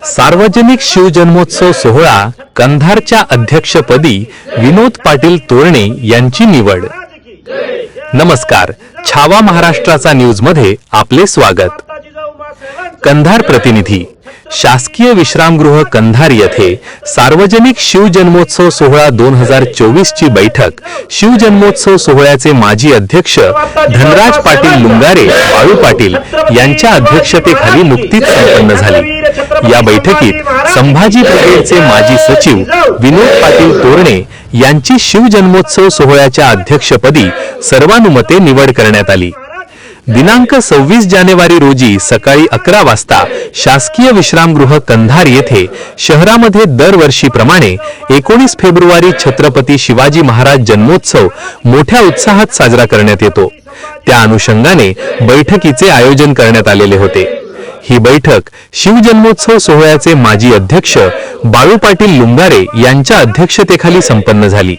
सार्वजनिक शिवजन्मोत्सव सोहळा कंधारच्या अध्यक्षपदी विनोद पाटील तोरणे यांची निवड। नमस्कार, छावा महाराष्ट्राचा न्यूज मध्ये आपले स्वागत। कंधार प्रतिनिधी शासकीय विश्रामगृह कंधार येथे सार्वजनिक शिवजन्मोत्सव सोहळा 2024 ची बैठक शिवजन्मोत्सव सोहळ्याचे माजी अध्यक्ष धनराज पाटील लुंगारे बाळू पाटील यांच्या अध्यक्षतेखाली नुकतीच संपन्न झाली। या बैठकीत संभाजी ब्रिगेडचे माजी सचिव विनोद पाटील तोरणे यांची शिवजन्मोत्सव सोहळ्याच्या अध्यक्षपदी सर्वानुमते निवड करण्यात आली। दिनांक 26 जानेवारी रोजी सकाळी 11 वाजता शासकीय विश्रामगृह कंधार येथे शहरामध्ये दरवर्षीप्रमाणे 19 फेब्रुवारी छत्रपती शिवाजी महाराज जन्मोत्सव मोठ्या उत्साहात साजरा करण्यात येतो। त्या अनुषंगाने बैठकीचे आयोजन करण्यात आलेले होते। ही बैठक शिवजन्मोत्सव सोहळ्याचे माजी अध्यक्ष बाळू पाटील लुंगारे यांच्या अध्यक्षतेखाली संपन्न झाली।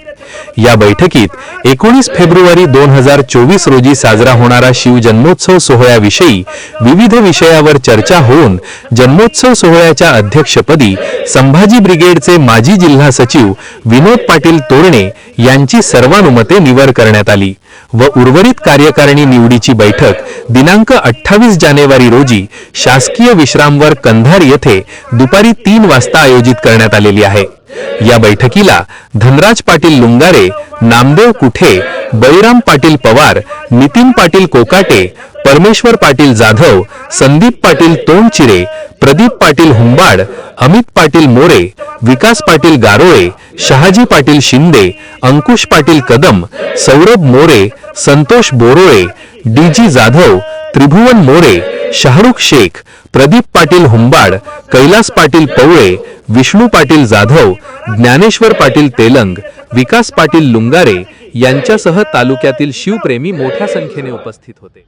या बैठकीत 19 फेब्रुवारी 2024 रोजी साजरा होणारा शिवजन्मोत्सव सोहळ्याविषयी विविध विषयावर चर्चा होऊन जन्मोत्सव सोहळ्याच्या अध्यक्षपदी संभाजी ब्रिगेडचे माजी जिल्हा सचिव विनोद पाटील तोरणे यांची सर्वानुमते निवड करण्यात आली व उर्वरित कार्यकारिणी निवडीची बैठक दिनांक 28 जानेवारी रोजी शासकीय विश्रामवर कंधार येथे दुपारी 3 वाजता आयोजित करण्यात आलेली आहे। या बैठकीला धनराज पाटील लुंगारे, नामदेव कुठे, बळीराम पाटील पवार, नितीन पाटील कोकाटे, परमेश्वर पाटील जाधव, संदीप पाटील तोंडचिरे, प्रदीप पाटील हुंबाड, अमित पाटील मोरे, विकास पाटील गारोळे, शहाजी पाटील शिंदे, अंकुश पाटील कदम, सौरभ मोरे, संतोष बोरोळे, डीजी जाधव, त्रिभुवन मोरे, शाहरुख शेख, प्रदीप पाटील हुंबाड, कैलास पाटील पवळे, विष्णू पाटील जाधव, ज्ञानेश्वर पाटील तेलंग, विकास पाटील लुंगारे यांच्यासह तालुक्यातील शिवप्रेमी मोठ्या संख्येने उपस्थित होते।